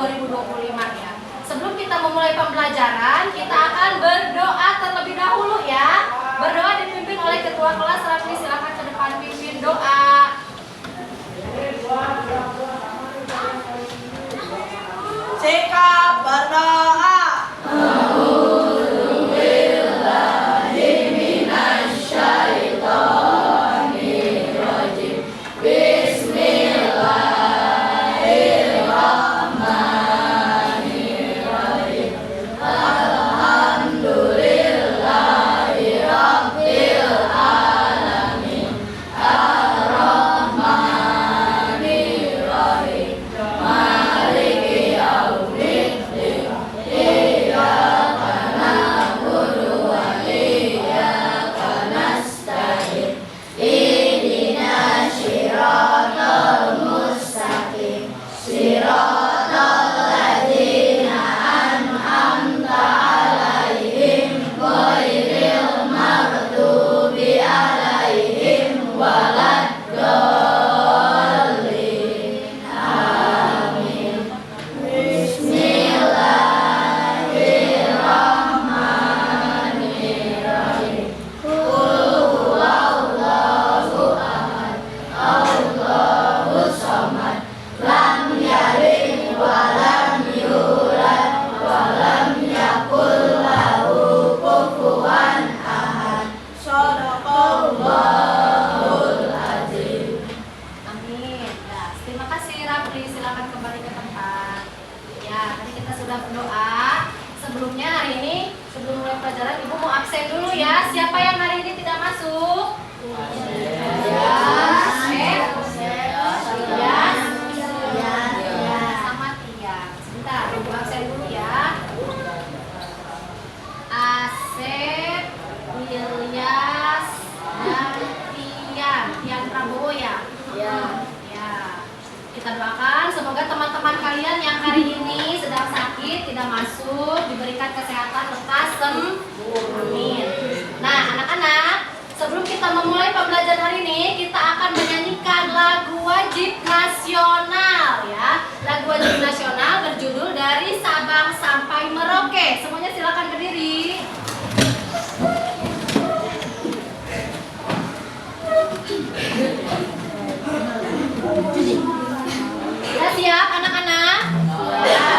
2025 ya. Sebelum kita memulai pembelajaran, kita akan berdoa terlebih dahulu ya. Berdoa dipimpin oleh ketua kelas. Rafli, silakan ke depan pimpin doa. Sikap berdoa. Kita doakan semoga teman-teman kalian yang hari ini sedang sakit tidak masuk, diberikan kesehatan lekas sembuh. Amin. Nah, anak-anak, sebelum kita memulai pembelajaran hari ini, kita akan menyanyikan lagu wajib nasional ya. Lagu wajib nasional berjudul Dari Sabang Sampai Merauke. Semuanya silakan berdiri. Sudah siap anak-anak? Ya.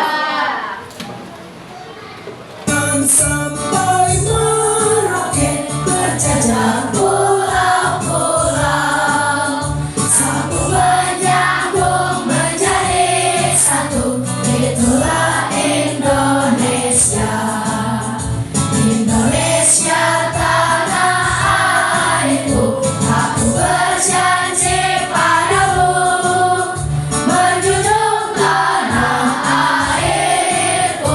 Sampai Merauke berjajar pulau-pulau, sambung menyambung menjadi satu, itulah Indonesia. Indonesia tanah airku, aku berjanji padamu, menjunjung tanah airku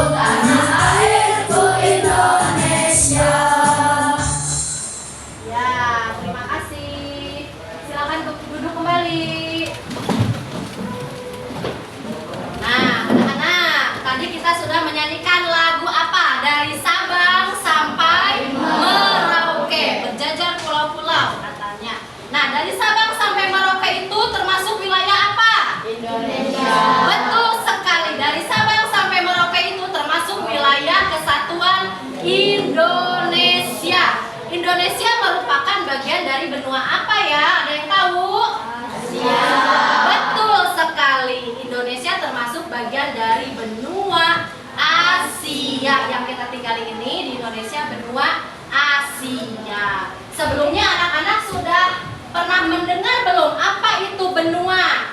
Indonesia. Ya, terima kasih. Silakan duduk kembali. Nah, anak-anak, tadi kita sudah menyanyikan lagu apa? Dari Sabang sampai Merauke, berjajar pulau-pulau katanya. Nah, dari Sabang sampai Merauke itu termasuk wilayah apa? Indonesia. Betul sekali. Dari Sabang sampai Merauke itu termasuk wilayah kesatuan Indonesia. Indonesia merupakan bagian dari benua apa ya? Ada yang tahu? Asia. Betul sekali. Indonesia termasuk bagian dari benua Asia. Yang kita tinggali ini di Indonesia benua Asia. Sebelumnya anak-anak sudah pernah mendengar belum apa itu benua?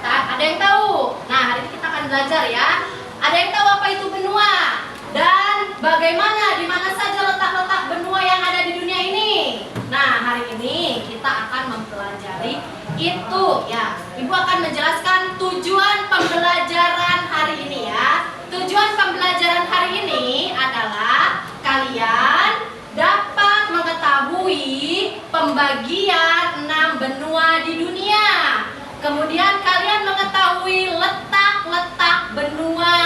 Ada yang tahu? Nah, hari ini kita akan belajar ya. Ada yang tahu apa itu benua? Dan bagaimana, di mana saja letak-letak benua yang ada di dunia ini? Nah, hari ini kita akan mempelajari itu ya. Ibu akan menjelaskan tujuan pembelajaran hari ini ya. Tujuan pembelajaran hari ini adalah kalian dapat mengetahui pembagian 6 benua di dunia. Kemudian kalian mengetahui letak-letak benua.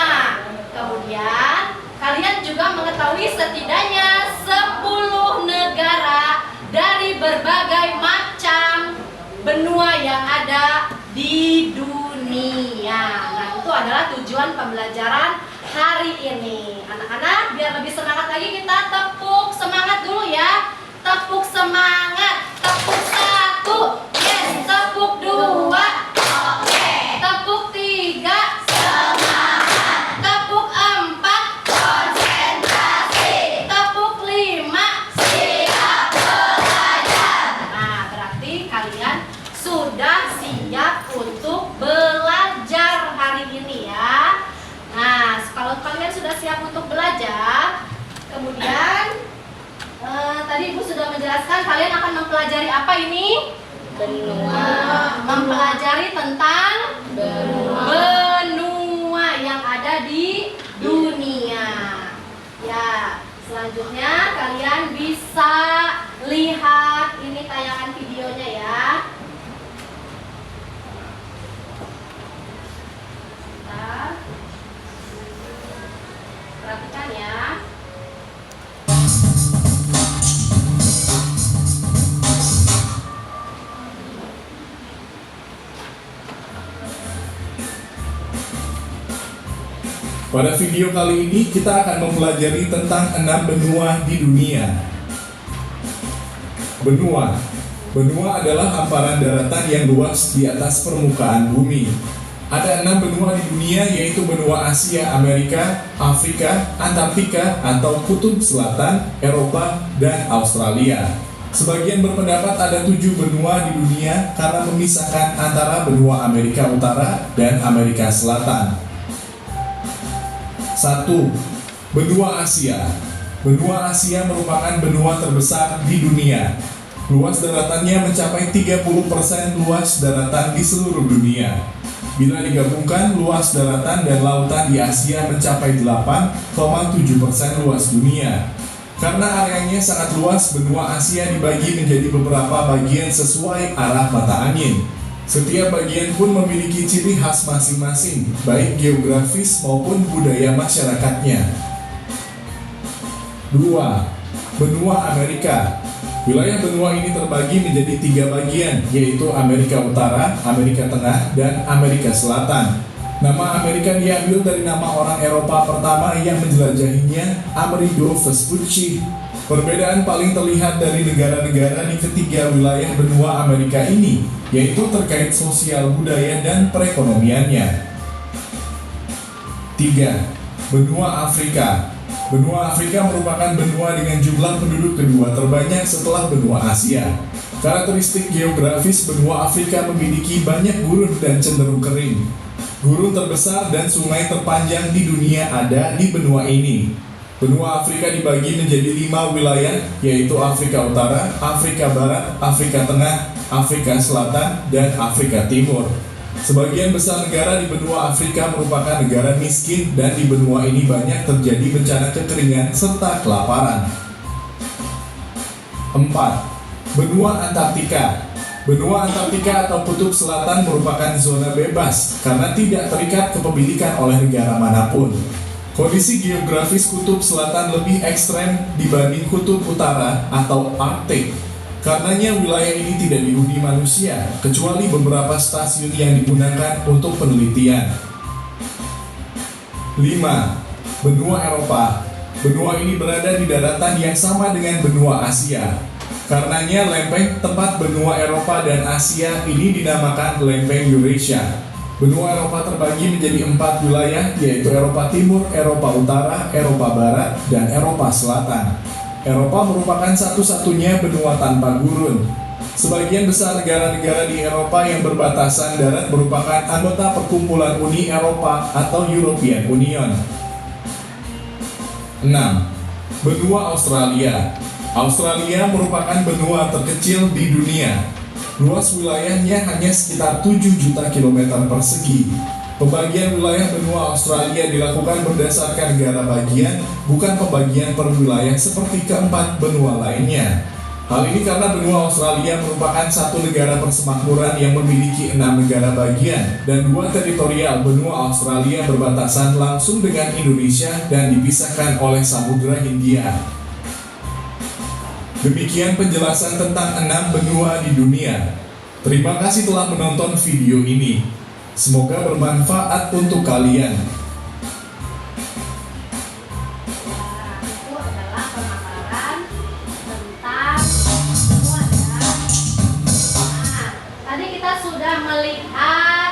Kemudian kalian juga mengetahui setidaknya 10 negara dari berbagai macam benua yang ada di dunia. Nah, itu adalah tujuan pembelajaran hari ini. Anak-anak, biar lebih semangat lagi kita tepuk semangat dulu ya. Tepuk semangat. Tepuk 1. Yes, tepuk 2. Oke. Tepuk 3. Semangat. Tepuk 4. Konsentrasi. Tepuk 5. Siap belajar. Nah, berarti kalian sudah siap untuk belajar hari ini ya. Nah, kalau kalian sudah siap untuk belajar, kemudian tadi Ibu sudah menjelaskan kalian akan mempelajari apa ini? Benua. Mempelajari tentang benua yang ada di dunia. Ya, selanjutnya kalian bisa lihat ini tayangan videonya ya. Bentar. Perhatikan ya. Pada video kali ini kita akan mempelajari tentang 6 benua di dunia. Benua. Benua adalah hamparan daratan yang luas di atas permukaan bumi. Ada 6 benua di dunia, yaitu benua Asia, Amerika, Afrika, Antartika atau Kutub Selatan, Eropa, dan Australia. Sebagian berpendapat ada 7 benua di dunia karena memisahkan antara benua Amerika Utara dan Amerika Selatan. 1. Benua Asia. Benua Asia merupakan benua terbesar di dunia. Luas daratannya mencapai 30% luas daratan di seluruh dunia. Bila digabungkan, luas daratan dan lautan di Asia mencapai 8,7% luas dunia. Karena areanya sangat luas, benua Asia dibagi menjadi beberapa bagian sesuai arah mata angin. Setiap bagian pun memiliki ciri khas masing-masing, baik geografis maupun budaya masyarakatnya. 2. Benua Amerika. Wilayah benua ini terbagi menjadi 3 bagian, yaitu Amerika Utara, Amerika Tengah, dan Amerika Selatan. Nama Amerika diambil dari nama orang Eropa pertama yang menjelajahinya, Amerigo Vespucci. Perbedaan paling terlihat dari negara-negara di ketiga wilayah benua Amerika ini, yaitu terkait sosial budaya dan perekonomiannya. 3. Benua Afrika. Benua Afrika merupakan benua dengan jumlah penduduk kedua terbanyak setelah benua Asia. Karakteristik geografis benua Afrika memiliki banyak gurun dan cenderung kering. Gurun terbesar dan sungai terpanjang di dunia ada di benua ini. Benua Afrika dibagi menjadi 5 wilayah, yaitu Afrika Utara, Afrika Barat, Afrika Tengah, Afrika Selatan, dan Afrika Timur. Sebagian besar negara di benua Afrika merupakan negara miskin dan di benua ini banyak terjadi bencana kekeringan serta kelaparan. 4. Benua Antartika. Benua Antartika atau Kutub Selatan merupakan zona bebas karena tidak terikat kepemilikan oleh negara manapun. Kondisi geografis Kutub Selatan lebih ekstrem dibanding Kutub Utara atau Arktik. Karenanya wilayah ini tidak dihuni manusia, kecuali beberapa stasiun yang digunakan untuk penelitian. 5. Benua Eropa. Benua ini berada di daratan yang sama dengan benua Asia. Karenanya lempeng tempat benua Eropa dan Asia ini dinamakan lempeng Eurasia. Benua Eropa terbagi menjadi 4 wilayah, yaitu Eropa Timur, Eropa Utara, Eropa Barat, dan Eropa Selatan. Eropa merupakan satu-satunya benua tanpa gurun. Sebagian besar negara-negara di Eropa yang berbatasan darat merupakan anggota Perkumpulan Uni Eropa atau European Union. 6. Benua Australia. Australia merupakan benua terkecil di dunia. Luas wilayahnya hanya sekitar 7 juta kilometer persegi. Pembagian wilayah benua Australia dilakukan berdasarkan negara bagian, bukan pembagian per wilayah seperti keempat benua lainnya. Hal ini karena benua Australia merupakan satu negara persemakmuran yang memiliki 6 negara bagian, dan 2 teritorial benua Australia berbatasan langsung dengan Indonesia dan dipisahkan oleh Samudra Hindia. Demikian penjelasan tentang 6 benua di dunia. Terima kasih telah menonton video ini. Semoga bermanfaat untuk kalian. Itu adalah pemaparan tentang benua ya. Nah, tadi kita sudah melihat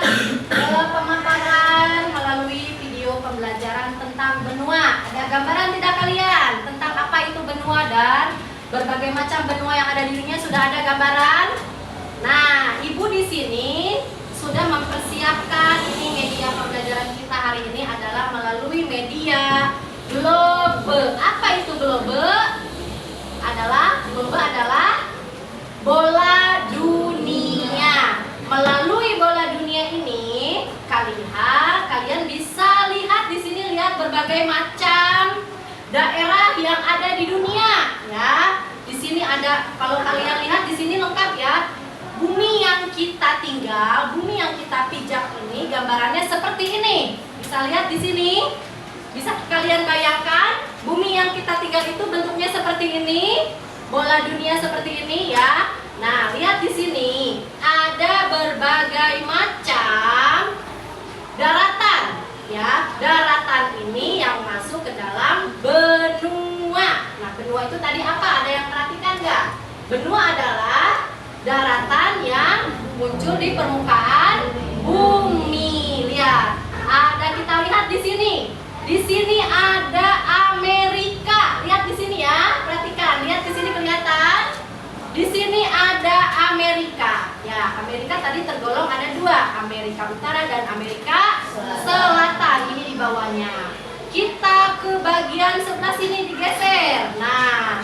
pemaparan melalui video pembelajaran tentang benua. Ada gambaran tidak kalian tentang apa itu benua dan berbagai macam benua yang ada di dunia? Sudah ada gambaran? Nah, Ibu di sini sudah mempersiapkan ini media pembelajaran kita hari ini adalah melalui media globe. Apa itu globe? Globe adalah bola dunia. Melalui bola dunia ini, kalian bisa lihat di sini, lihat berbagai macam daerah yang ada di dunia ya. Di sini ada, kalau kalian lihat di sini lengkap ya. Bumi yang kita tinggal, bumi yang kita pijak ini gambarannya seperti ini. Bisa lihat di sini? Bisa kalian bayangkan bumi yang kita tinggal itu bentuknya seperti ini? Bola dunia seperti ini ya. Nah, lihat di sini ada berbagai macam daratan ya. Daratan ini yang masuk ke dalam benua. Nah, benua itu tadi apa? Ada yang perhatikan nggak? Benua adalah daratan yang muncul di permukaan bumi. Lihat, kita lihat di sini. Di sini ada Amerika. Lihat di sini ya, perhatikan. Lihat di sini kelihatan. Di sini ada Amerika. Ya, Amerika tadi tergolong ada dua, Amerika Utara dan Amerika Selatan. Ini di bawahnya. Kita ke bagian sebelah sini digeser. Nah,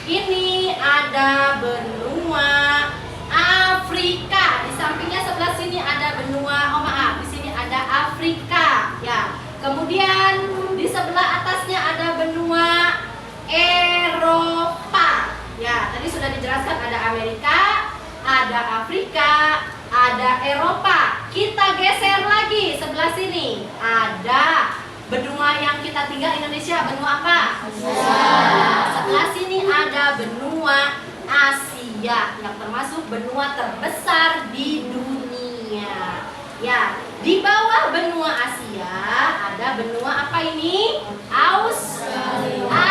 ini ada benua Afrika. Di sampingnya sebelah sini ada benua, di sini ada Afrika ya. Kemudian di sebelah atasnya ada benua Eropa. Ya, tadi sudah dijelaskan ada Amerika, ada Afrika, ada Eropa. Kita geser lagi sebelah sini. Ada benua yang kita tinggal Indonesia, benua apa? Sebelah sini ada benua Asia yang termasuk benua terbesar di dunia. Ya, di bawah benua Asia ada benua apa ini? Australia.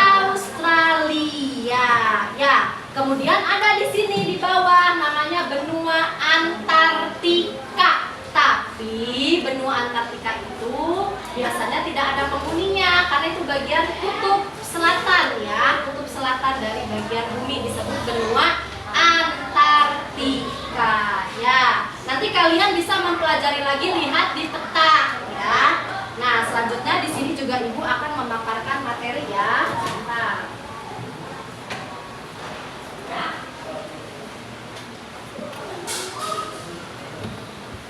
Ya, kemudian ada di sini di bawah namanya benua Antartika. Tapi benua Antartika itu biasanya tidak ada penghuninya karena itu bagian kutub selatan ya, kutub selatan dari bagian bumi disebut benua Antartika ya. Nanti kalian bisa mempelajari lagi, lihat di peta ya. Nah, selanjutnya di sini juga Ibu akan memaparkan materi ya. Sebentar.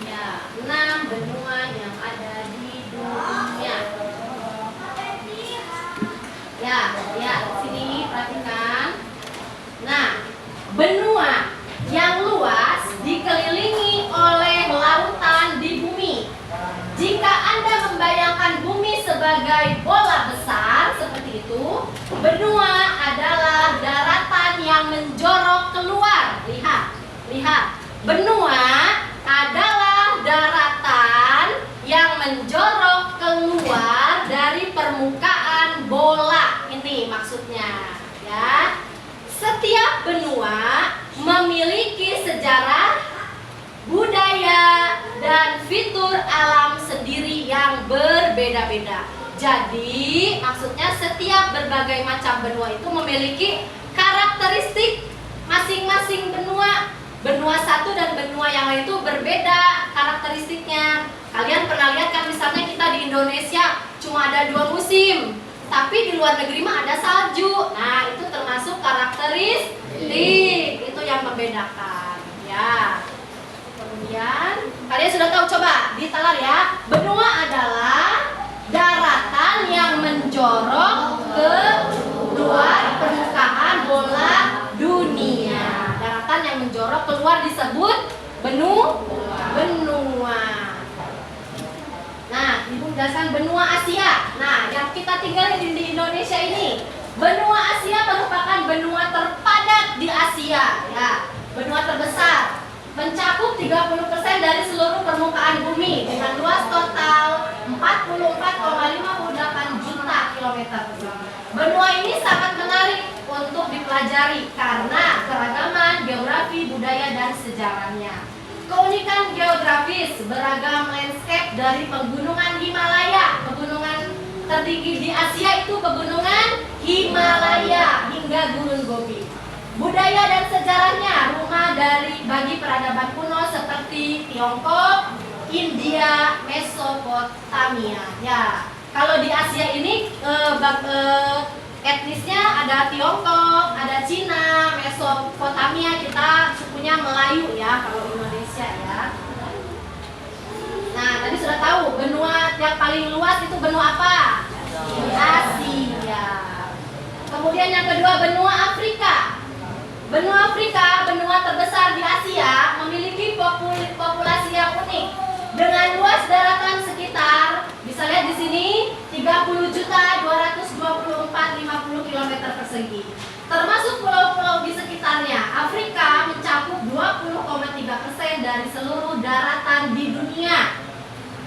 Ya, 6 benua yang ada di dunia. Ya, lihat sini, perhatikan. Nah, benua yang luas dikelilingi oleh lautan di bumi. Jika Anda membayangkan bumi sebagai bola besar seperti itu, benua adalah daratan yang menjorok keluar. Lihat. Benua adalah daratan yang menjorok keluar dari permukaan bola. Ini maksudnya, ya. Setiap benua memiliki sejarah, budaya, dan fitur alam sendiri yang berbeda-beda. Jadi, maksudnya setiap berbagai macam benua itu memiliki karakteristik masing-masing benua. Benua satu dan benua yang lain itu berbeda karakteristiknya. Kalian pernah lihat kan, misalnya kita di Indonesia cuma ada 2 musim, tapi di luar negeri mah ada salju. Nah, itu termasuk karakteristik. Itu yang membedakan ya. Kemudian kalian sudah tahu, coba ditalar ya. Benua adalah daratan yang menjorok ke luar permukaan bola dunia. Daratan yang menjorok keluar disebut benua. Nah, Ibu jelaskan benua Asia. Nah, yang kita tinggal di Indonesia ini, benua Asia merupakan benua terpadat di Asia ya. Benua terbesar, mencakup 30% dari seluruh permukaan bumi dengan luas total 44,58 juta kilometer persegi. Benua ini sangat menarik untuk dipelajari karena keragaman geografi, budaya, dan sejarahnya. Keunikan geografis, beragam landscape dari pegunungan Himalaya, pegunungan tertinggi di Asia itu pegunungan Himalaya hingga Gurun Gobi. Budaya dan sejarahnya, rumah bagi peradaban kuno seperti Tiongkok, India, Mesopotamia. Ya, kalau di Asia ini etnisnya ada Tiongkok, ada Cina, Mesopotamia, kita sukunya Melayu ya kalau Indonesia ya. Nah, tadi sudah tahu benua yang paling luas itu benua apa? Asia. Kemudian yang kedua benua Afrika. Benua Afrika, benua terbesar di Asia, memiliki populasi yang unik dengan luas daratan sekitar, bisa lihat di sini 30.224.50 km persegi. Termasuk pulau-pulau di sekitarnya. Afrika mencakup 20,3% dari seluruh daratan di dunia.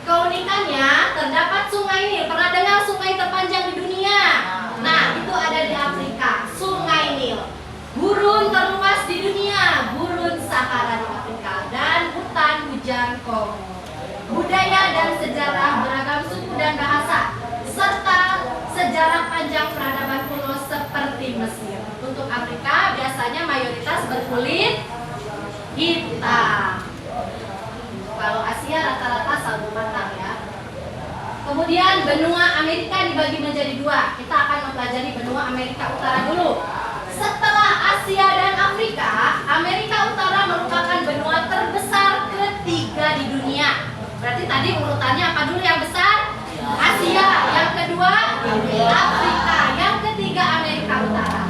Keunikannya terdapat sungai Nil. Pernah dengar sungai terpanjang di dunia? Nah, itu ada di Afrika, Sungai Nil. Gurun terluas di dunia, Gurun Sahara di Afrika, dan hutan hujan Kongo. Budaya dan sejarah, beragam suku dan bahasa, serta sejarah panjang peradaban kuno seperti Mesir. Untuk Afrika biasanya mayoritas berkulit hitam. Kalau Asia rata-rata sabu matang ya. Kemudian benua Amerika dibagi menjadi dua. Kita akan mempelajari benua Amerika Utara dulu. Setelah Asia dan Afrika, Amerika Utara merupakan benua terbesar ketiga di dunia. Berarti tadi urutannya apa dulu yang besar? Asia, yang kedua Afrika, yang ketiga Amerika Utara.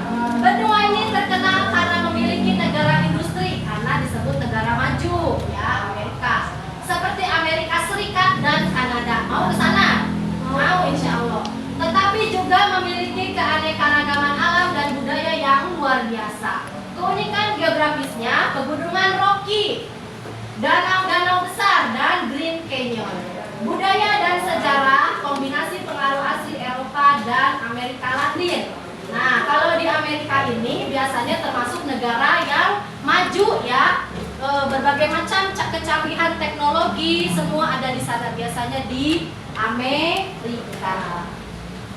Benua ini terkenal karena memiliki negara industri karena disebut negara maju, ya Amerika. Seperti Amerika Serikat dan Kanada. Mau ke sana? Mau insya Allah. Tetapi juga memiliki keanekaragaman alam dan budaya yang luar biasa. Keunikan geografisnya, pegunungan Rocky, danau-danau besar, dan Green Canyon. Budaya dan sejarah, kombinasi pengaruh asli Eropa dan Amerika Latin. Nah, kalau di Amerika ini biasanya termasuk negara yang maju ya, berbagai macam kecanggihan teknologi semua ada di sana, biasanya di Amerika.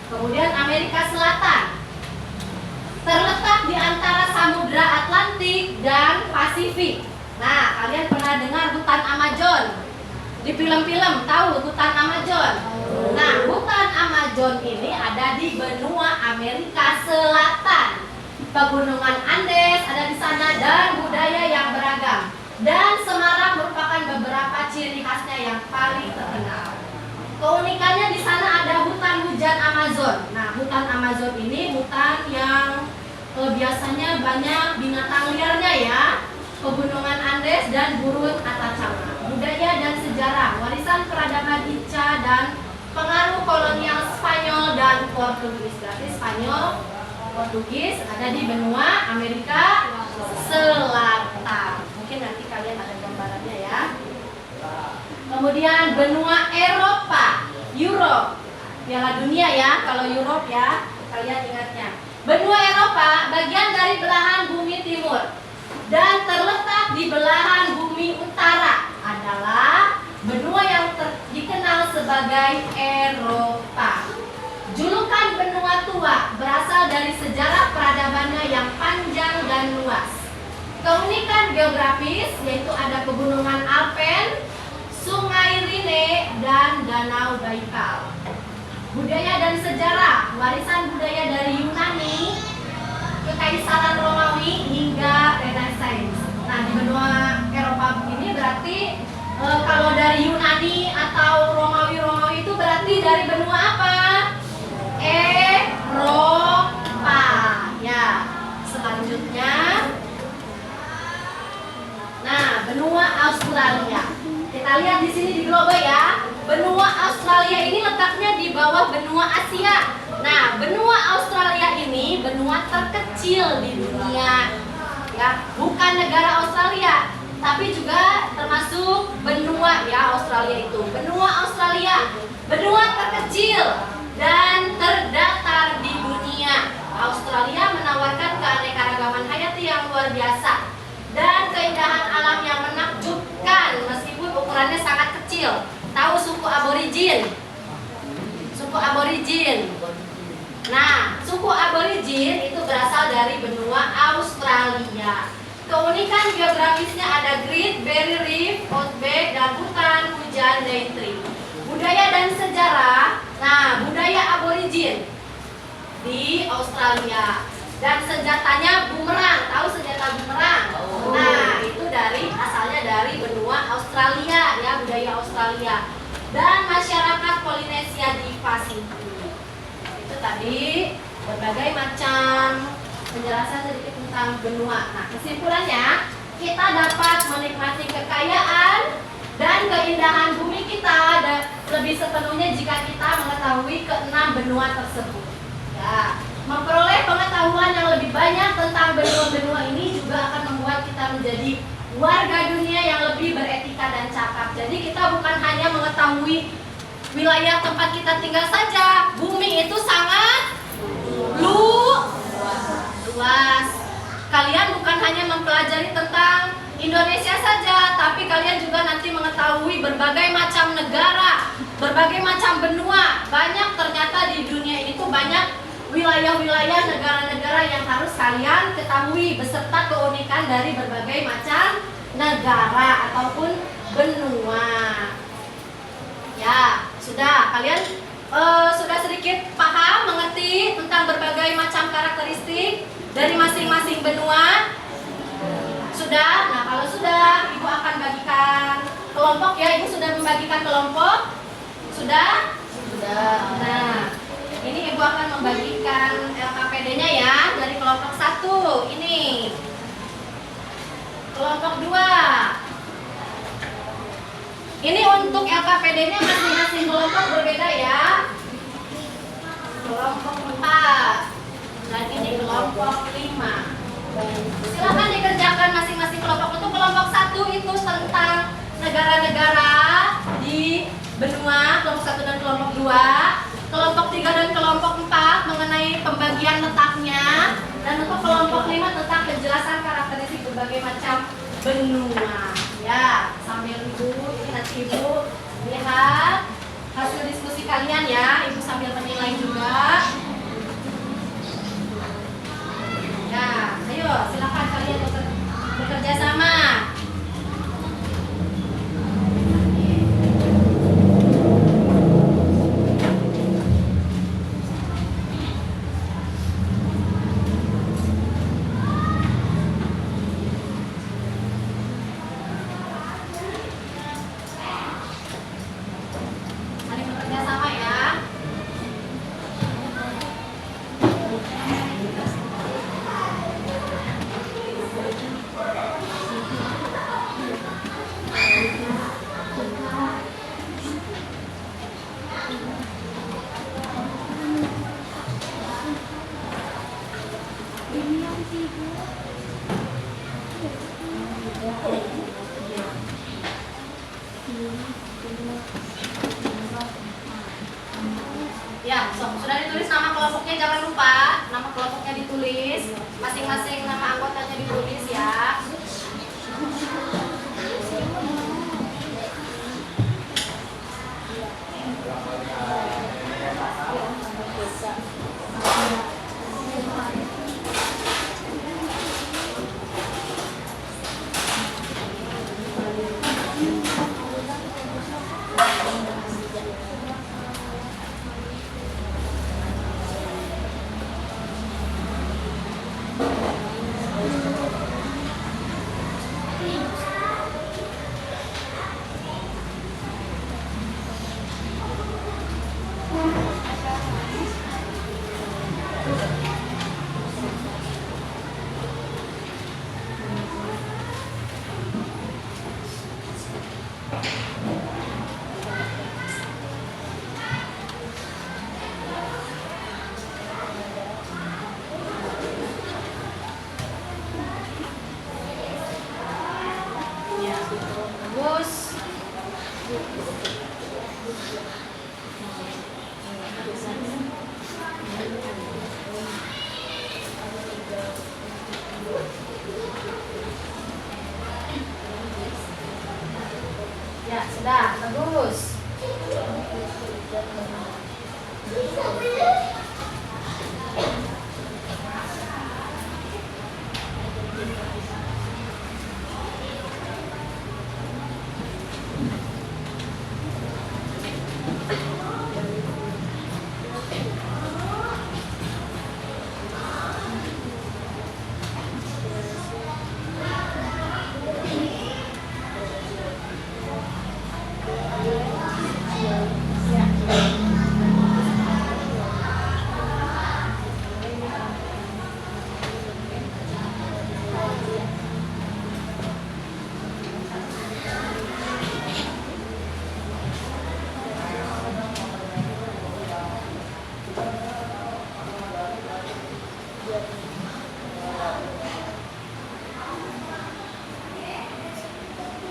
Kemudian Amerika Selatan terletak di antara Samudra Atlantik dan Pasifik. Nah, kalian pernah dengar hutan Amazon? Di film-film tahu hutan Amazon? Nah, hutan Amazon ini ada di benua Amerika Selatan. Pegunungan Andes ada di sana dan budaya yang beragam. Dan Semarang merupakan beberapa ciri khasnya yang paling terkenal. Keunikannya di sana ada hutan hujan Amazon. Nah, hutan Amazon ini hutan yang biasanya banyak binatang liarnya ya. Pegunungan Andes dan gurun Atacama. Budaya dan sejarah, warisan peradaban Inca dan pengaruh kolonial Spanyol dan Portugis. Berarti Spanyol, Portugis ada di benua Amerika Selatan. Mungkin nanti kalian ada gambarannya ya. Kemudian benua Eropa, Europe, Piala Dunia ya. Kalau Europe ya, kalian ingatnya. Benua Eropa bagian dari belahan bumi timur dan terletak di belahan bumi utara adalah benua yang dikenal sebagai Eropa. Julukan benua tua berasal dari sejarah peradabannya yang panjang dan luas. Keunikan geografis yaitu ada pegunungan Alpen, Sungai Rhine, dan Danau Baikal. Budaya dan sejarah, warisan budaya dari Yunani, Kekaisaran Romawi hingga Renaissance. Nah, di benua Eropa ini berarti kalau dari Yunani atau Romawi itu berarti dari benua apa? Eropa. Ya. Selanjutnya, nah, benua Australia. Kita lihat di sini di globe ya. Benua Australia ini letaknya di bawah benua Asia. Nah, benua Australia ini benua terkecil di dunia. Ya, bukan negara Australia, tapi juga termasuk benua ya Australia itu. Benua Australia, benua terkecil dan terdatar di dunia. Australia menawarkan keanekaragaman hayati yang luar biasa dan keindahan alam yang menakjubkan meskipun ukurannya sangat kecil. Tahu suku aborigin? Suku aborigin. Nah, suku aborigin itu berasal dari benua Australia. Keunikan geografisnya ada Great Barrier Reef, Outback, dan hutan hujan Daintree. Budaya dan sejarah. Nah, budaya aborigin di Australia dan senjatanya bumerang. Tahu senjata bumerang? Nah, itu asalnya dari benua Australia ya, budaya Australia. Dan masyarakat Polinesia di Pasifik. Itu tadi berbagai macam penjelasan sedikit tentang benua. Nah, kesimpulannya kita dapat menikmati kekayaan dan keindahan bumi kita lebih sepenuhnya jika kita mengetahui keenam benua tersebut. Ya, memperoleh pengetahuan yang lebih banyak tentang benua-benua ini juga akan membuat kita menjadi warga dunia yang lebih beretika dan cakap. Jadi kita bukan hanya mengetahui wilayah tempat kita tinggal saja. Bumi itu sangat luas. Kalian bukan hanya mempelajari tentang Indonesia saja, tapi kalian juga nanti mengetahui berbagai macam negara, berbagai macam benua. Banyak ternyata di dunia ini tuh banyak wilayah-wilayah, negara-negara yang harus kalian ketahui beserta keunikan dari berbagai macam negara ataupun benua. Ya, sudah kalian sudah sedikit paham, mengerti tentang berbagai macam karakteristik dari masing-masing benua? Sudah? Nah, kalau sudah, Ibu akan bagikan kelompok ya. Ibu sudah membagikan kelompok? Sudah? Sudah. Nah, ini Ibu akan membagikan LKPD-nya ya. Dari kelompok 1 ini. Kelompok 2. Ini untuk LKPD-nya masing-masing kelompok berbeda ya. Kelompok 4. Dan ini kelompok 5. Silakan dikerjakan masing-masing kelompok. Untuk kelompok 1 itu tentang negara-negara di benua, kelompok 1 dan kelompok 2. Kelompok 3 dan kelompok 4 mengenai pembagian letaknya. Dan untuk kelompok 5 tentang penjelasan karakteristik berbagai macam benua. Ya, sambil Ibu, ini nanti Ibu lihat hasil diskusi kalian ya. Ibu sambil menilai juga. Ya, ayo silakan kalian bekerja sama. Saling bekerja sama ya. Ya, sudah ditulis nama kelompoknya, jangan lupa nama kelompoknya ditulis, masing-masing nama anggotanya ditulis ya. Ya, sudah, bagus.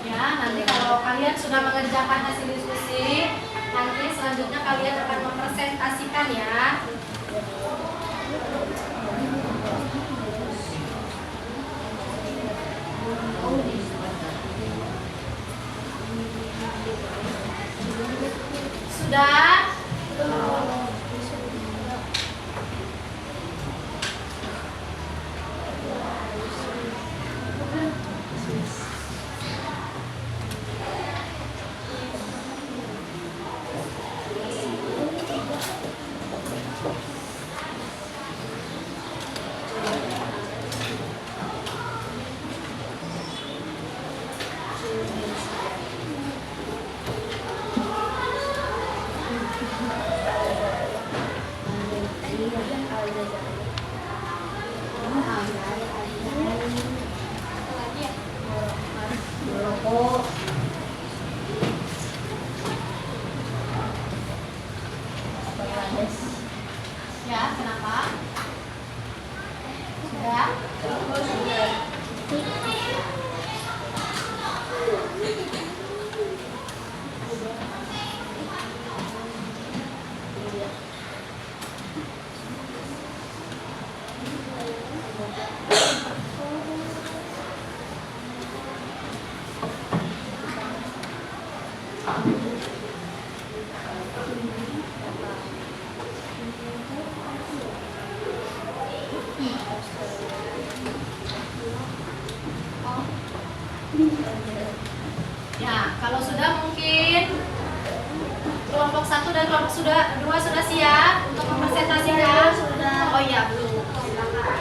Ya, nanti kalau kalian sudah mengerjakan hasil diskusi, nanti selanjutnya kalian akan mempresentasikan ya. Sudah? Ya, kenapa? Sudah? Ya, kalau sudah mungkin kelompok 1 dan kelompok 2 sudah siap untuk mempresentasikan? Oh iya, belum. Silakan.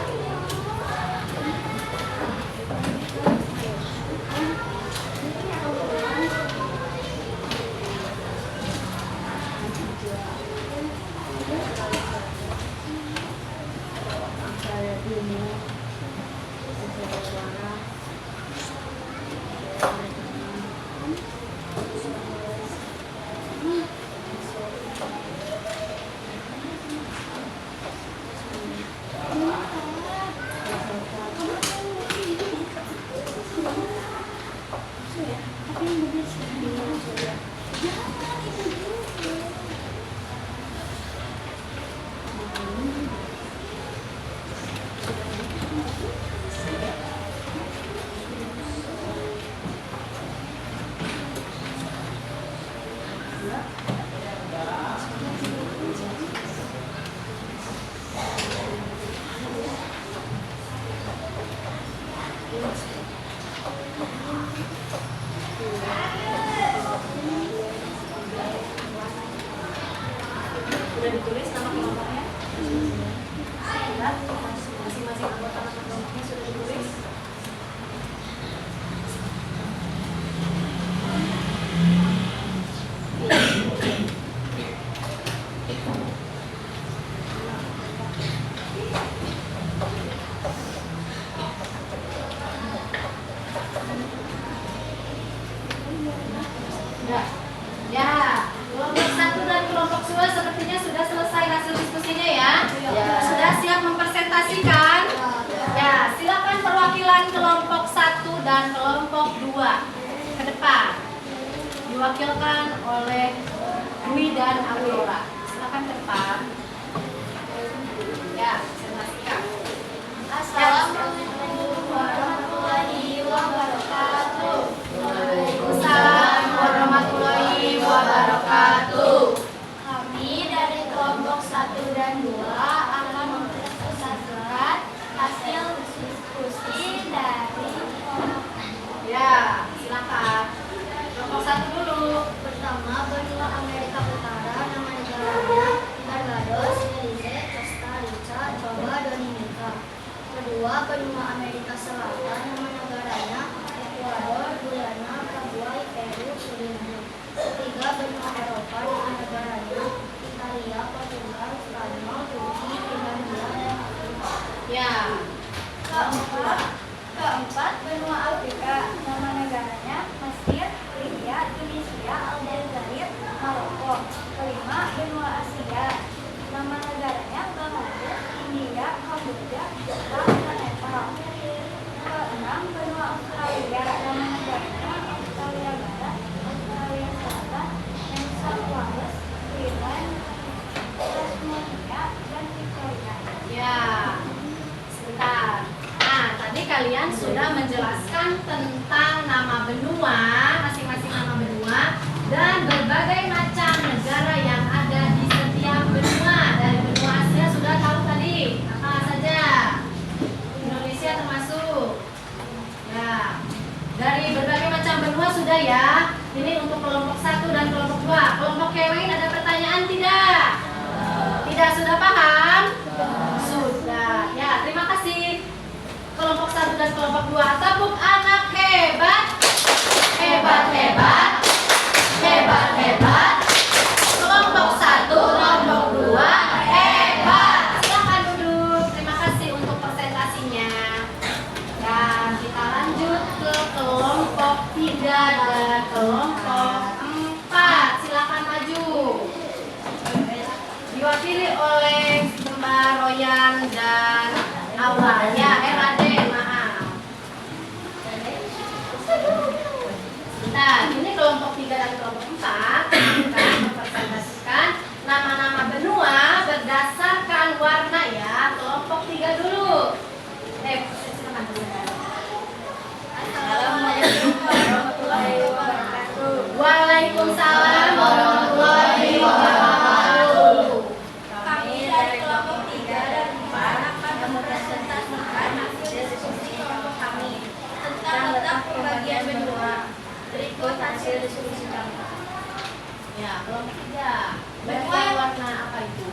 Sudah ditulis nama kelompoknya? Sudah? Masing-masing anggota nama kelompoknya sudah ditulis? Ya. Ya, kelompok 1 dan kelompok 2 sepertinya sudah selesai hasil diskusinya ya. Sudah siap mempresentasikan? Ya, silakan perwakilan kelompok 1 dan kelompok 2 ke depan. diwakilkan oleh Dwi dan Aurora. Silakan ke depan. Ya, silakan. Assalamualaikum warahmatullahi wabarakatuh. Waalaikumsalam warahmatullahi wabarakatuh. Kami dari kelompok 1 dan 2 akan mempresentasikan hasil diskusi dari Ya, silakan. Kelompok 1 dulu. pertama benua Amerika Utara, nama negaranya Barbados, Belize, Costa Rica, Toba, Dominika. Kedua benua Amerika Selatan, nama negaranya Ekuador, Guyana, Paraguay, Peru, Suriname. Ketiga benua Eropa, nama negaranya Italia, Portugal, Spanyol, Turki, Finlandia, dan Afrika. Ya. Keempat benua Afrika, nama negaranya Mesir, Libya, Tunisia, Aljazair, Maroko. Kelima benua Asia, nama negaranya Bangladesh, India, Kamboja, Jepang, dan Nepal. Keenam benua Australia, nama negaranya Australia Barat, Australia Selatan, New South Wales, Queensland, Tasmania, dan Victoria. Ya. Sebentar. Nah, tadi kalian sudah menjelaskan tentang nama benua, masing-masing nama benua, dan berbagai macam negara yang ada di setiap benua. Dari benua Asia sudah tahu tadi, apa saja? Indonesia termasuk. Ya. Dari berbagai macam benua sudah ya. Ini untuk kelompok 1 dan kelompok 2. Kelompok yang lain ada pertanyaan tidak? Tidak, sudah paham? Sudah. Ya, terima kasih. Kelompok 1 dan kelompok 2. Tepuk anak hebat. Hebat, hebat. Hebat, hebat. Kelompok 1, kelompok 2, hebat. Silakan duduk. Terima kasih untuk presentasinya. Dan kita lanjut ke kelompok 3 dan kelompok 4. Silakan maju. Diwakili oleh Mbak Royan dan Aura. Ya, Raden, maaf. Nah, ini kelompok 3 dan kelompok 4 akan mempresentasikan nama-nama benua berdasarkan warna ya. Kelompok 3 dulu. Silakan dulu. Assalamualaikum warahmatullahi wabarakatuh. Waalaikumsalam warahmatullahi wabarakatuh. Kami dari kelompok 3 dan 4 akan mempresentasikan hasil diskusi kelompok kami tentang letak pembagian benua. Berikut hasil diskusi kami. Ya, kelompok 3. Benua Benua warna apa itu?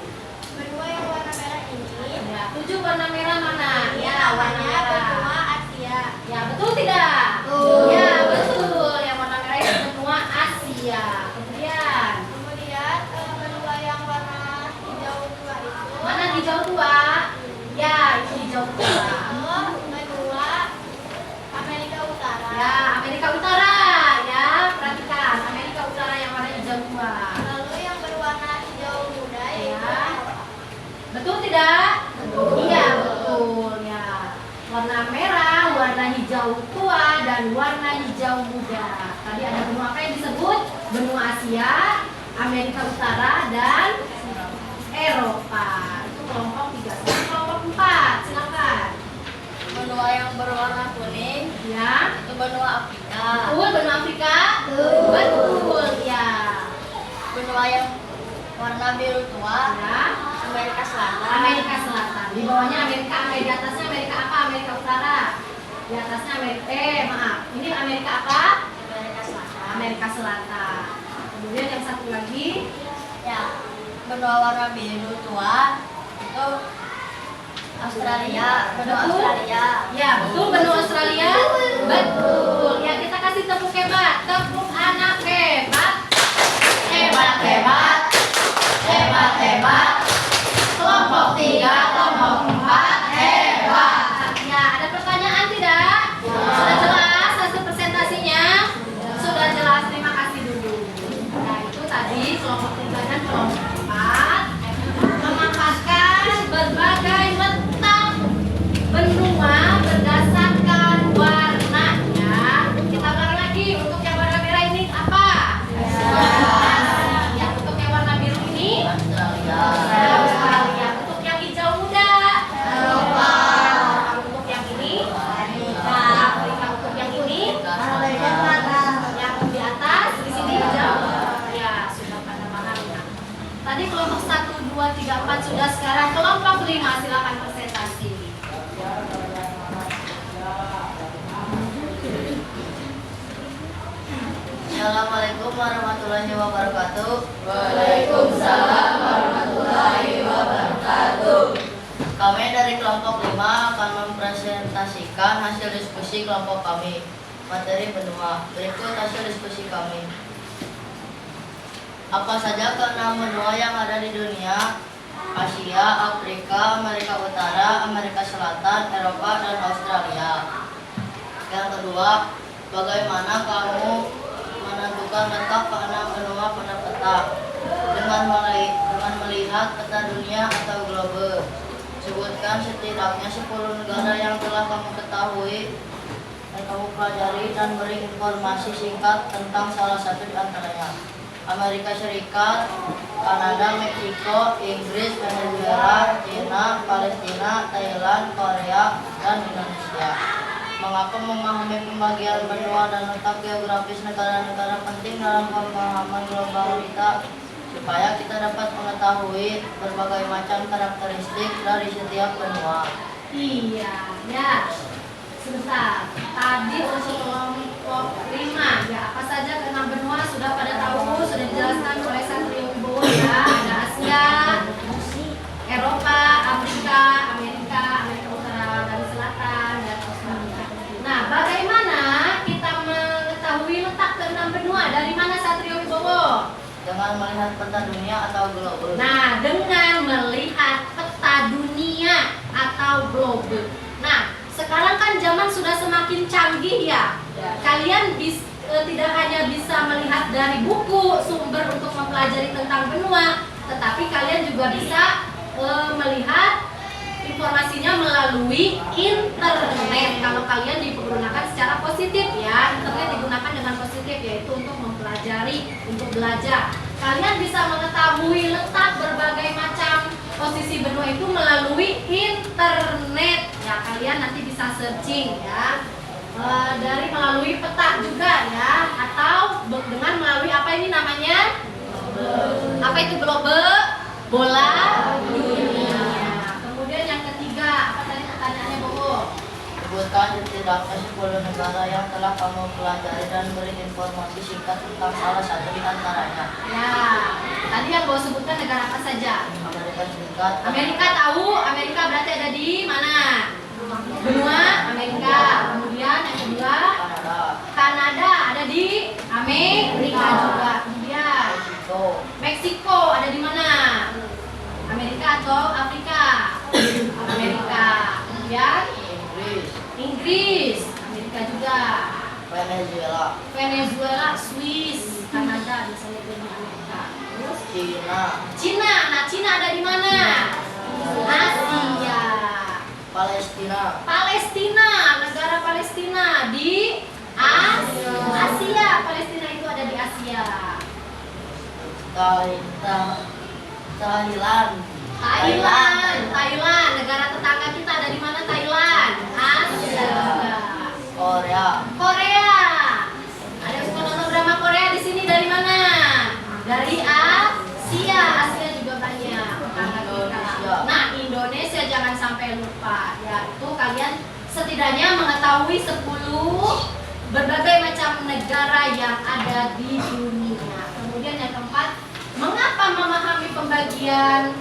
Benua yang warna merah ini Ya, 7 warna merah mana? Ya, warna namanya merah. benua Asia. Ya, betul tidak? Betul. Ya, betul. Yang warna merah itu benua Asia. Kemudian, Kemudian benua yang warna hijau tua itu mana hijau tua? Ya, itu hijau tua. benua Amerika Utara. Ya, Amerika Utara. Ya, perhatikan. Amerika Utara yang warna hijau tua. Lalu yang berwarna hijau muda yaitu Ya. Betul tidak? Iya, betul ya. Warna merah, warna hijau tua, dan warna hijau muda. Tadi ada benua apa yang disebut? Benua Asia, Amerika Utara, dan Eropa. Itu kelompok 3. Sekarang kelompok 4. Silakan. benua yang berwarna kuning Ya. itu benua Afrika. Betul, benua Afrika? Betul, ya. Benua yang warna biru tua Ya. Amerika Selatan. Amerika Selatan. Di bawahnya Amerika, di atasnya Amerika apa? Amerika Utara. Di atasnya Amerika, maaf. Ini Amerika apa? Amerika Selatan. Amerika Selatan. Kemudian yang satu lagi, Ya, benua warna biru tua itu Australia. Benua Betul. Australia. ya betul benua Australia. Betul. Ya, kita kasih tepuk hebat. Tepuk anak hebat. Hebat, hebat. Hebat, hebat. Kelompok 3, kelompok 4, hebat. Ya, ada pertanyaan tidak? Sudah jelas hasil presentasinya? Sudah jelas, terima kasih dulu. Nah, itu tadi kelompok 3 dan kelompok 4 memaparkan berbagai letak benua berdasarkan warnanya. Kita ulang lagi, untuk yang warna merah ini apa? sekarang kelompok 5 silakan presentasi. Assalamualaikum warahmatullahi wabarakatuh. Waalaikumsalam warahmatullahi wabarakatuh. Kami dari kelompok 5 akan mempresentasikan hasil diskusi kelompok kami. Materi benua. Berikut hasil diskusi kami. Apa saja keenam benua yang ada di dunia? Asia, Afrika, Amerika Utara, Amerika Selatan, Eropa, dan Australia. Yang kedua, bagaimana kamu menentukan letak keenam benua pada peta? Dengan melihat peta dunia atau globe. Sebutkan setidaknya 10 negara yang telah kamu ketahui dan kamu pelajari dan beri informasi singkat tentang salah satu di antaranya. Amerika Serikat, Kanada, Meksiko, Inggris, Venezuela, China, Palestina, Thailand, Korea, dan Indonesia. Mengapa memahami pembagian benua dan letak geografis negara-negara penting dalam pemahaman global kita? Supaya kita dapat mengetahui berbagai macam karakteristik dari setiap benua. Iya, ya. Sebentar. Tadi untuk kelompok 5, ya apa saja keenam benua sudah pada tahu, sudah dijelaskan oleh Satrio Wibowo ya. Ada Asia, Eropa, Afrika, Amerika Utara dan Selatan, dan Australia. Nah, bagaimana kita mengetahui letak keenam benua? Dari mana Satrio Wibowo? Dengan melihat peta dunia atau globe. Nah, dengan melihat peta dunia atau globe. Nah, sekarang kan zaman sudah semakin canggih ya. Kalian tidak hanya bisa melihat dari buku sumber untuk mempelajari tentang benua, tetapi kalian juga bisa melihat informasinya melalui internet. Kalau kalian digunakan secara positif ya, internet digunakan dengan positif, yaitu untuk mempelajari, untuk belajar. Kalian bisa mengetahui letak berbagai macam posisi benua itu melalui internet. Ya, kalian nanti bisa searching ya, dari melalui peta juga ya, atau dengan melalui apa ini namanya? Apa itu globe? Bola dunia. Kemudian yang ketiga, apa tadi pertanyaannya Bobo? Sebutkan setidaknya 10 negara yang telah kamu pelajari dan beri informasi singkat tentang salah satu di antaranya. Ya, tadi yang Bobo sebutkan negara apa saja? Amerika Serikat. Amerika tahu, Amerika berarti ada di mana? Benua Amerika. Kemudian yang kedua, Kanada. Kanada ada di Amerika juga. Kemudian Meksiko. Meksiko ada di mana? Amerika atau Afrika? Amerika. Kemudian Inggris. Inggris, Amerika juga. Venezuela. Swiss, Kanada bisa lebih di Amerika. Terus Cina. Cina. Nah, Cina ada di mana? Asia. Palestina, negara Palestina di Asia. Palestina itu ada di Asia. Thailand, negara tetangga kita ada di mana? Thailand, Asia. Korea. Ada yang suka nonton drama Korea di sini dari mana? Dari Asia. Asia juga banyak. Tetangga kita. Nah, Indonesia jangan sampai lupa. Ya, itu kalian setidaknya mengetahui 10 berbagai macam negara yang ada di dunia. Kemudian yang keempat, mengapa memahami pembagian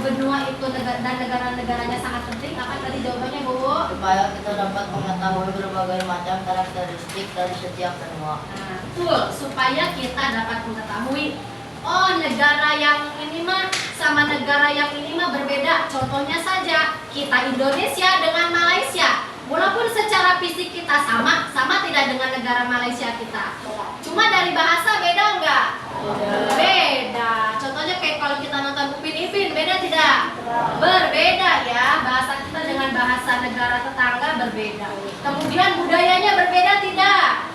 benua itu dan negara-negaranya sangat penting? Apa tadi jawabannya, Bowo? Supaya kita dapat mengetahui berbagai macam karakteristik dari setiap benua. Nah, betul, supaya kita dapat mengetahui, oh negara yang ini mah sama negara yang ini mah berbeda. Contohnya saja, kita Indonesia dengan Malaysia. Walaupun secara fisik kita sama tidak dengan negara Malaysia kita. Cuma dari bahasa beda enggak? Beda. Contohnya kayak kalau kita nonton Upin Ipin, beda tidak? Berbeda ya. Bahasa kita dengan bahasa negara tetangga berbeda. Kemudian budayanya berbeda tidak?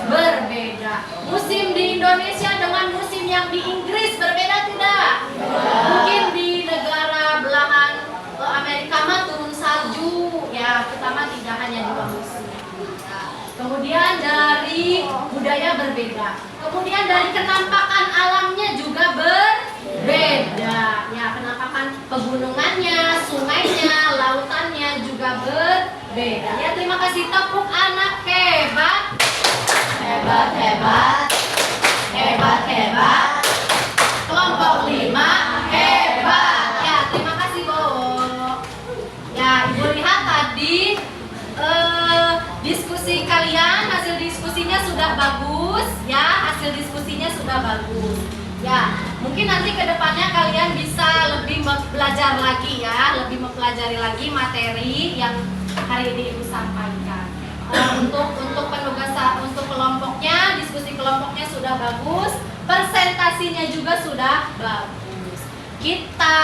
Berbeda. Musim di Indonesia dengan musim yang di Inggris berbeda tidak? Mungkin di negara belahan Amerika mah turun salju ya, kita mah tidak hanya 2 musim. Kemudian dari budaya berbeda. Kemudian dari kenampakan alamnya juga berbeda. Ya, penampakan Beda ya, terima kasih. Tepuk anak hebat. Hebat, hebat. Hebat, hebat. Kelompok 5 hebat. Ya, terima kasih, Bo. Ya, Ibu lihat tadi diskusi kalian, hasil diskusinya sudah bagus ya, hasil diskusinya sudah bagus. Ya, mungkin nanti ke depannya kalian bisa lebih belajar lagi ya, lebih mempelajari lagi materi yang hari ini Ibu sampaikan. Untuk penugasan, untuk kelompoknya, diskusi kelompoknya sudah bagus, presentasinya juga sudah bagus. Kita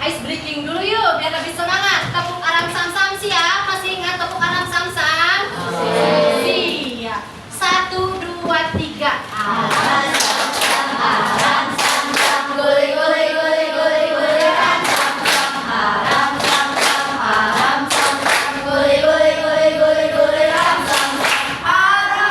ice breaking dulu yuk biar lebih semangat. Tepuk aram sam-sam siap? Masih ingat tepuk aram sam-sam? Siap. 1, 2, 3. Aram sam-sam, aram sam-sam, Guli, guli, guli, guli, guli. Aram sam-sam, aram sam-sam, aram sam-sam. Guli, guli, guli, guli, guli. Aram sam-sam, aram,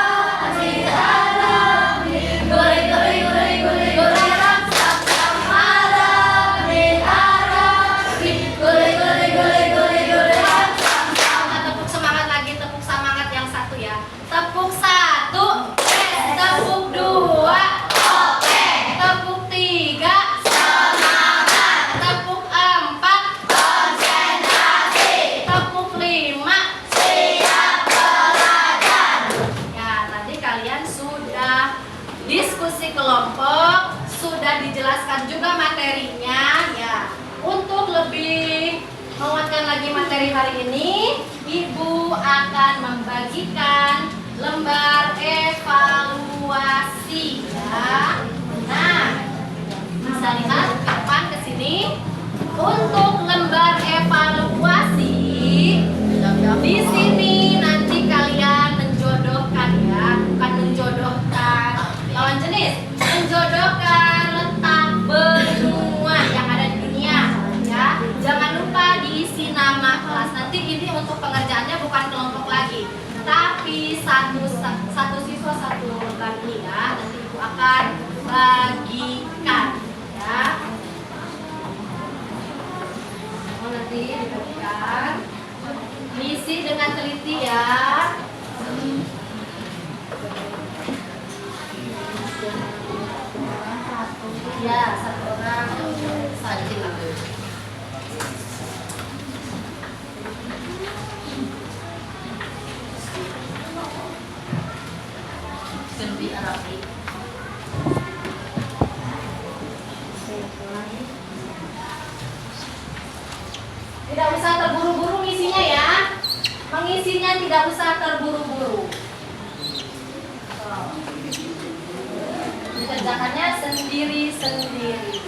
aram. Guli, guli, guli, guli, guli. Aram sam-sam, aram, aram. Guli, guli, guli, guli, guli. Aram sam-sam. Kita tepuk semangat lagi, tepuk semangat yang satu ya. Tepuk 1, tepuk 2, Oke. tepuk 3, Semangat. tepuk 4, Konsentrasi. tepuk 5. Siap belajar. Ya, tadi kalian sudah diskusi kelompok, sudah dijelaskan juga materinya ya. Untuk lebih menguatkan lagi materi hari ini, Ibu akan membagikan lembar evaluasi ya. Nah, bisa lihat ke depan ke sini. Untuk lembar evaluasi di sini nanti kalian menjodohkan ya, bukan menjodohkan lawan jenis, menjodohkan letak benua yang ada di dunia ya. Jangan lupa diisi nama kelas. Nanti ini untuk pengerjaannya bukan kelompok lagi, tapi satu siswa satu lembar ini ya. Nanti Ibu akan bagikan ya. Oh, nanti dibagikan. Isi dengan teliti ya. Ya, satu orang saja. Ganti Arabi. Tidak usah terburu-buru ngisinya ya. Mengisinya tidak usah terburu-buru. Dikerjakannya sendiri-sendiri.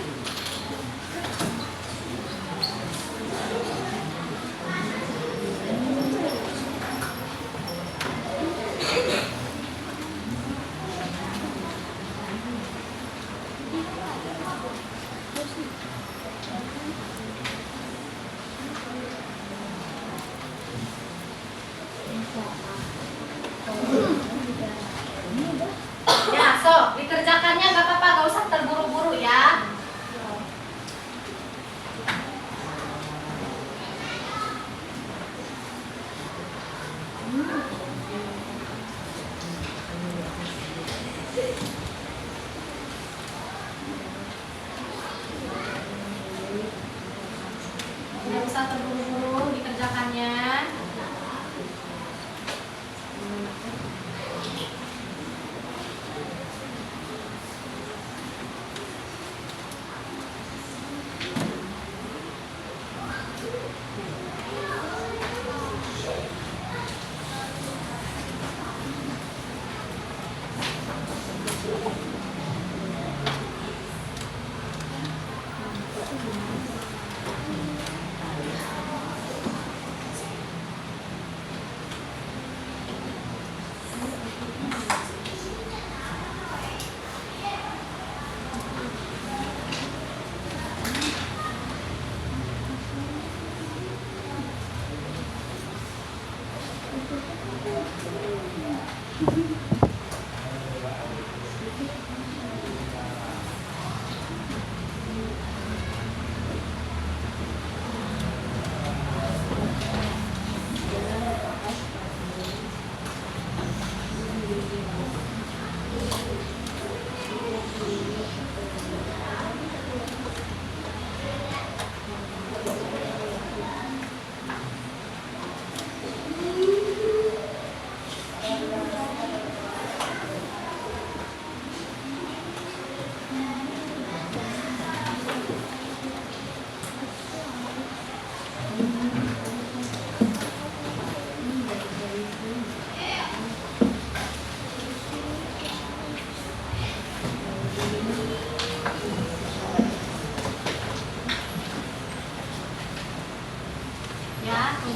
Ya, so dikerjakannya gak apa-apa, gak usah terburu-buru ya.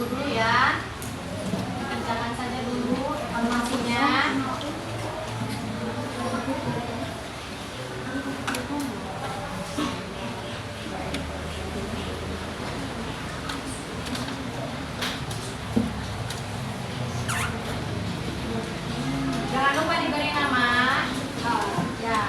tunggu dulu ya. Kerjakan saja dulu evaluasinya. Jangan lupa diberi nama. Oh, ya.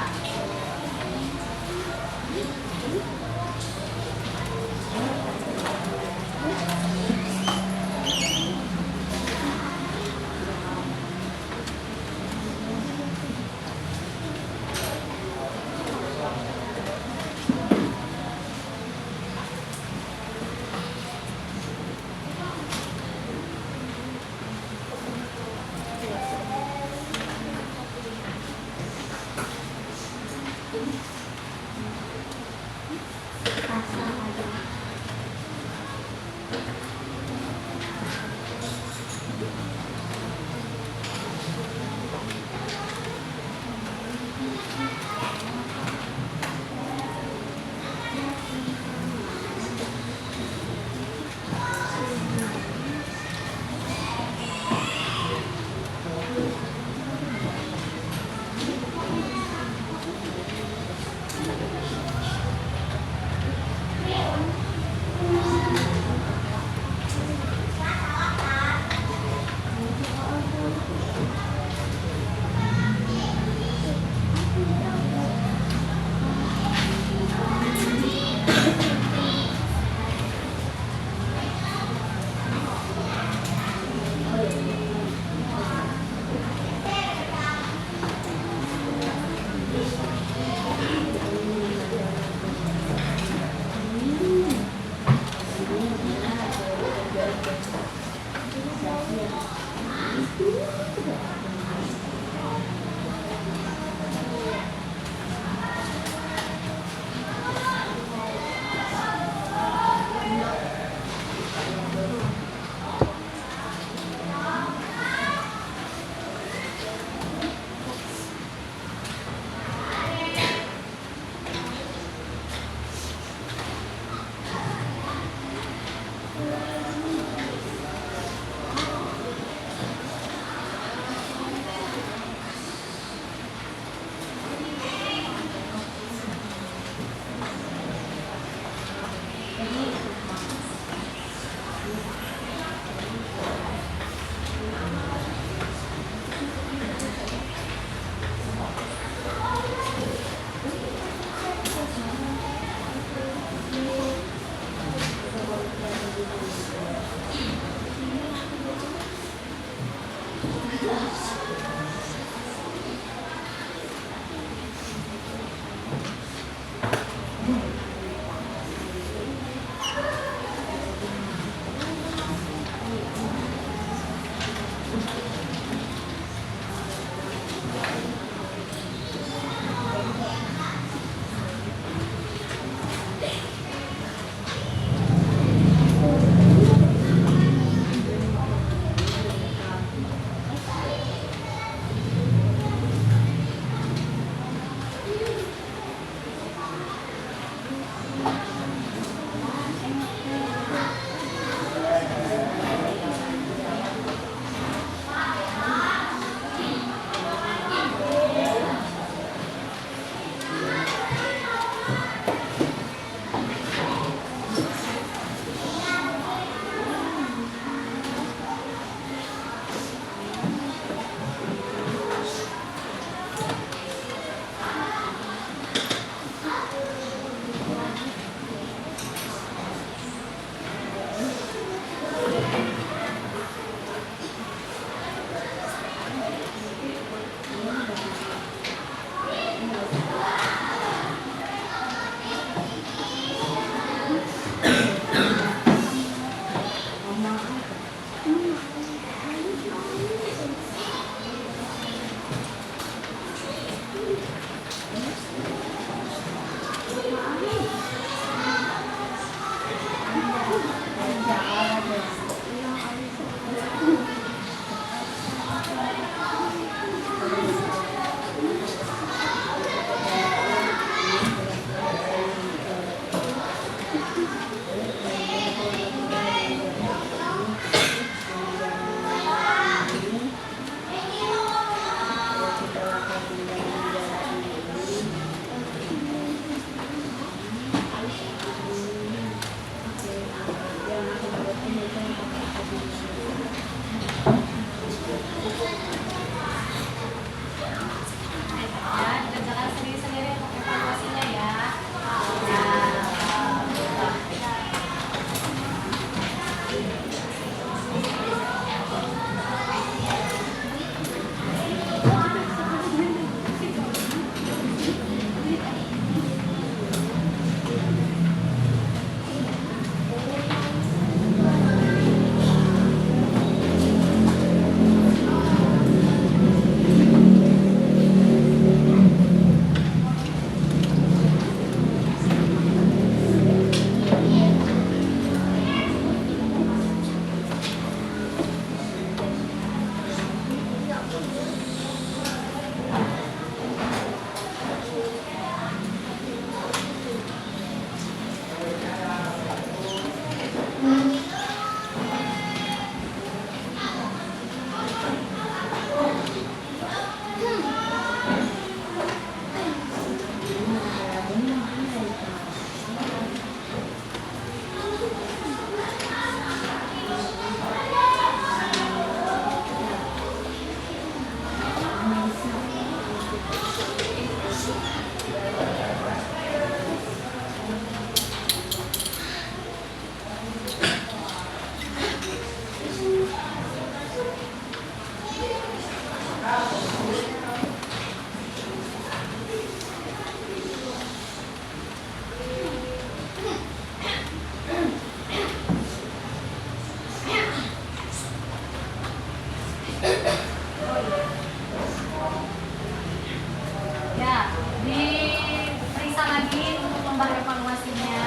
gambar evaluasinya.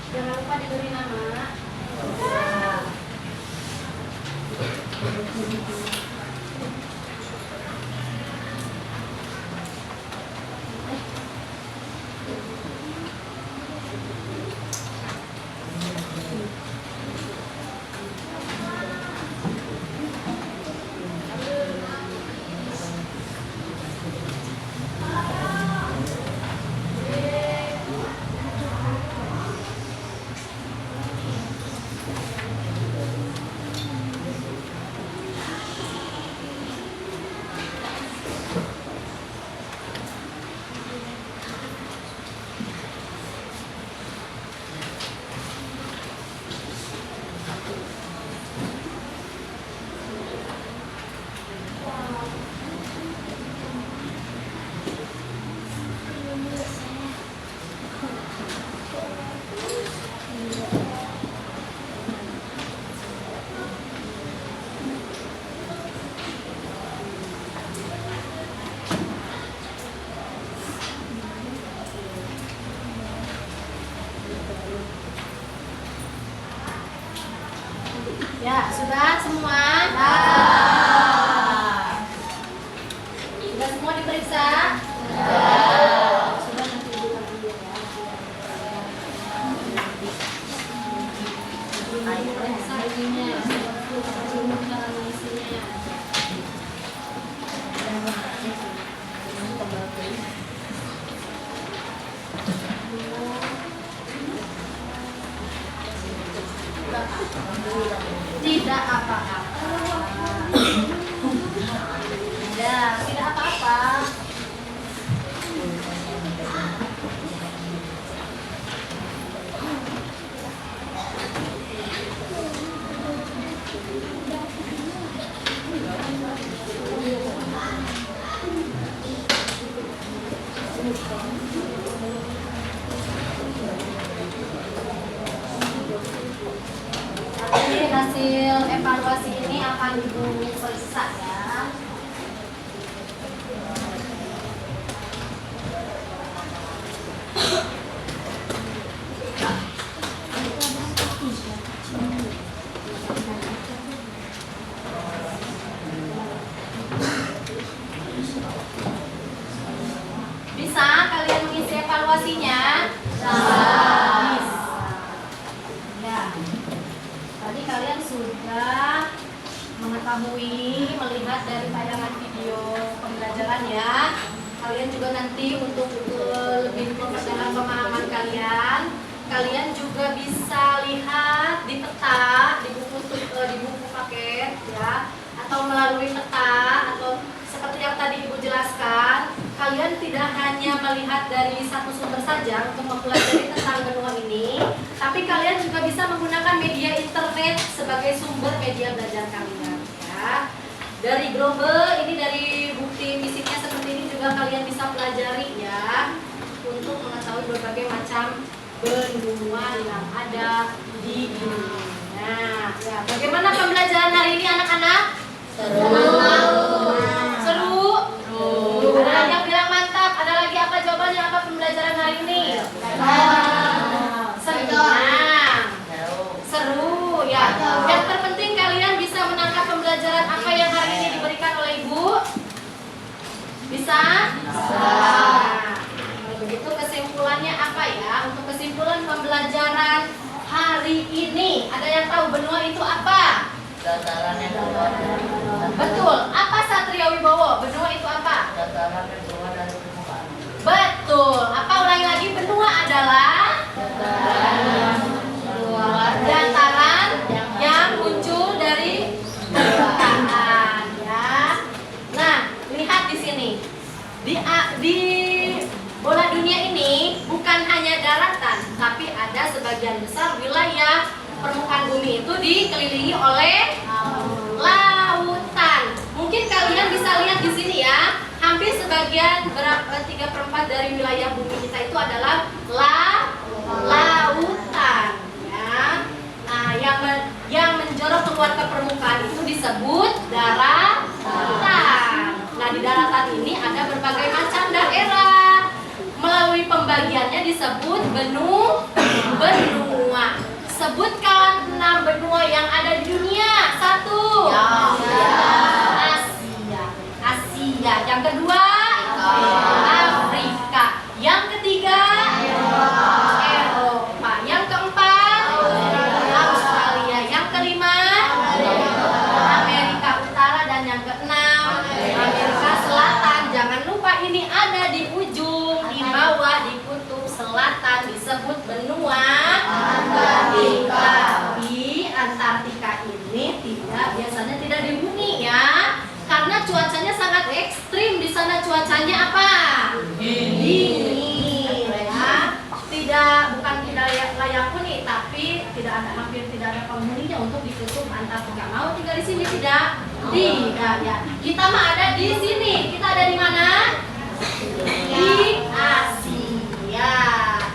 Jangan lupa diberi nama. Ya, sudah semua? Sudah semua diperiksa? Sudah, nanti ibu ambil ya. Periksa ininya. Tidak apa-apa. Tidak apa-apa. Nanti hasil evaluasi ini akan Ibu periksa ya. Bisa kalian mengisi evaluasinya? Bisa. Ya. Tadi kalian sudah mengetahui, melihat dari tayangan video pembelajaran ya. Kalian juga nanti untuk lebih memperdalam pemahaman kalian juga bisa lihat di peta, di buku paket ya, atau melalui peta, atau seperti yang tadi Ibu jelaskan, kalian tidak hanya melihat dari satu sumber saja untuk mempelajari tentang benua ini, tapi kalian juga bisa menggunakan media internet sebagai sumber media belajar kalian ya. Dari Global ini, dari bukti fisiknya seperti ini juga kalian bisa pelajari ya, untuk mengetahui berbagai macam benua yang ada di dunia. Nah, ya, bagaimana pembelajaran hari ini anak-anak? Seru? Ada yang bilang mantap. Ada lagi apa jawabannya? Apa pembelajaran hari ini? Senang. Seru ya. Yang terpenting kalian bisa menangkap pembelajaran apa yang hari ini diberikan oleh Ibu? Bisa? Nah, begitu kesimpulannya apa ya? Untuk kesimpulan pembelajaran hari ini, ada yang tahu benua itu apa? Dataran yang keluar dari Betul. Apa Satria Wibowo? Benua itu apa? dataran yang keluar dari permukaan. Betul. Apa ulangi lagi? Benua adalah dataran yang muncul dari permukaan ya. Nah, lihat di sini. Di bola dunia ini bukan hanya daratan, tapi ada sebagian besar wilayah permukaan bumi itu dikelilingi oleh lautan. Mungkin kalian bisa lihat di sini ya, hampir sebagian 3/4 dari wilayah bumi kita itu adalah lautan ya. Nah, yang menjorok keluar ke permukaan itu disebut daratan. Nah, di daratan ini ada berbagai macam daerah. Melalui pembagiannya disebut benua. Sebutkan 6 benua yang ada di dunia. 1. Asia. Yang kedua, Afrika. Yang ketiga, Eropa. Yang keempat, Australia. Yang kelima, Amerika Utara. Dan yang keenam, Amerika Selatan. Jangan lupa ini ada di ujung, di bawah, di kutub selatan, disebut benua Antartika. Di Antartika ini biasanya tidak dihuni ya, karena cuacanya sangat ekstrim. Di sana cuacanya apa? Dingin ya. Bukan tidak layak huni, tapi hampir tidak ada penghuninya untuk di kutub Antartika. Mau tinggal di sini tidak? Tidak ya. Kita mah ada di sini. Kita ada di mana? Di Asia.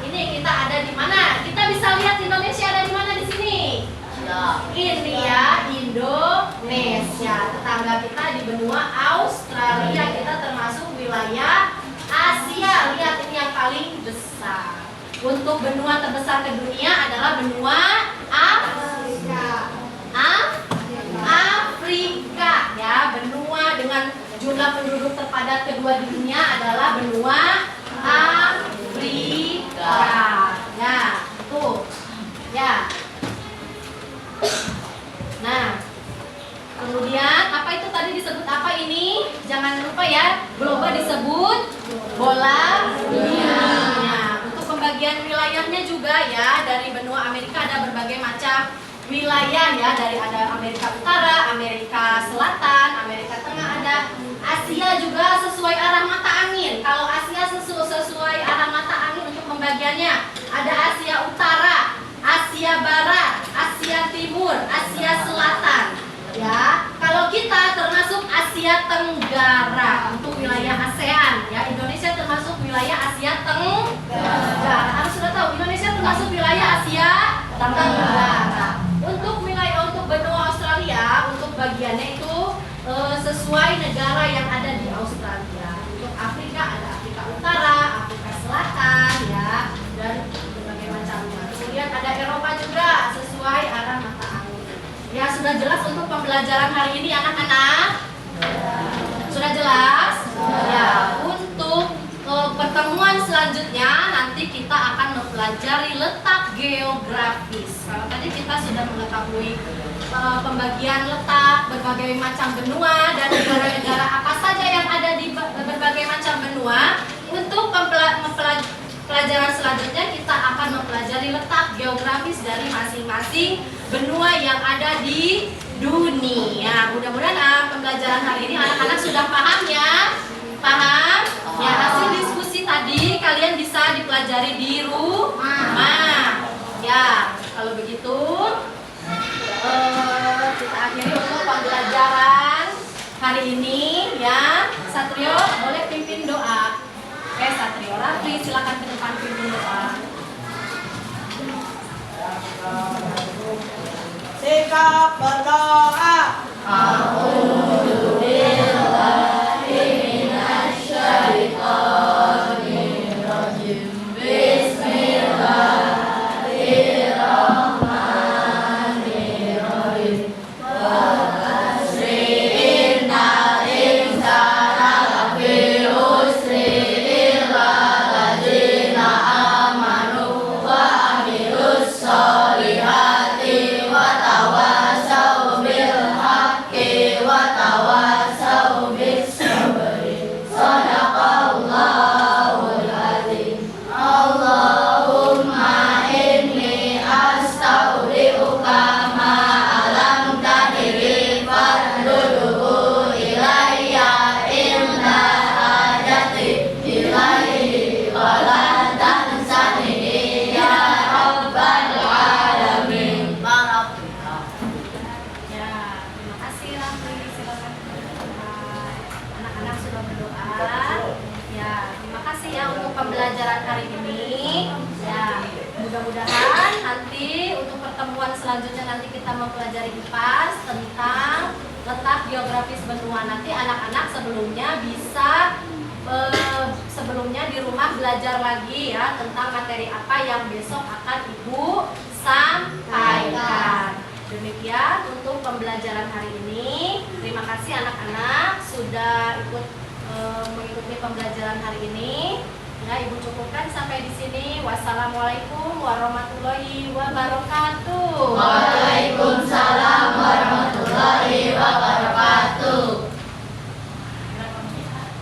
Ini kita ada di mana? Kita bisa lihat Indonesia ada di mana di sini? India, Indonesia. Tetangga kita di benua Australia. Kita termasuk wilayah Asia. Lihat ini yang paling besar. Untuk benua terbesar ke dunia adalah benua Afrika. Afrika ya, benua dengan jumlah penduduk terpadat kedua di dunia adalah benua Afrika. Nah, tuh. Ya. Nah, kemudian apa itu tadi disebut apa ini? Jangan lupa ya, global disebut bola dunia. Untuk pembagian wilayahnya juga ya, dari benua Amerika ada berbagai macam wilayah ya, dari ada Amerika Utara, Amerika Selatan, Amerika Tengah, ada Asia juga sesuai arah mata angin. Kalau Asia sesuai arah mata angin untuk pembagiannya, ada Asia Utara, Asia Barat, Asia Timur, Asia Selatan. Ya, kalau kita termasuk Asia Tenggara untuk wilayah ASEAN. Ya, Indonesia termasuk wilayah Asia Tenggara. Harus sudah tahu Indonesia termasuk wilayah Asia Tenggara. Untuk benua Australia, untuk bagiannya itu sesuai negara yang ada di Australia. Untuk Afrika ada Afrika Utara, Afrika Selatan, ya, dan berbagai macamnya. Kemudian ada Eropa juga sesuai arah mata angin. Ya, sudah jelas untuk pembelajaran hari ini anak-anak? Sudah jelas? Ya, untuk pertemuan selanjutnya nanti kita akan mempelajari letak geografis. Kalau tadi kita sudah mengetahui pembagian letak berbagai macam benua dan negara-negara apa saja yang ada di berbagai macam benua. Untuk pelajaran selanjutnya kita akan mempelajari letak geografis dari masing-masing benua yang ada di dunia. Mudah-mudahan pembelajaran hari ini anak-anak sudah paham ya? Paham? Ya, hasil diskusi tadi kalian bisa dipelajari di rumah. Ya, kalau begitu kita akhiri untuk pembelajaran hari ini ya. Satrio boleh pimpin doa. Oke, Satrio, Rafli silakan ke depan pimpin doa. Sikap berdoa. Pembelajaran hari ini ya, mudah-mudahan nanti untuk pertemuan selanjutnya nanti kita mempelajari IPAS tentang letak geografis benua. Nanti anak-anak sebelumnya bisa sebelumnya di rumah belajar lagi ya tentang materi apa yang besok akan Ibu sampaikan. Demikian untuk pembelajaran hari ini. Terima kasih anak-anak sudah ikut mengikuti pembelajaran hari ini. Ya, Ibu cukupkan sampai di sini. Wassalamualaikum warahmatullahi wabarakatuh. Waalaikumsalam warahmatullahi wabarakatuh.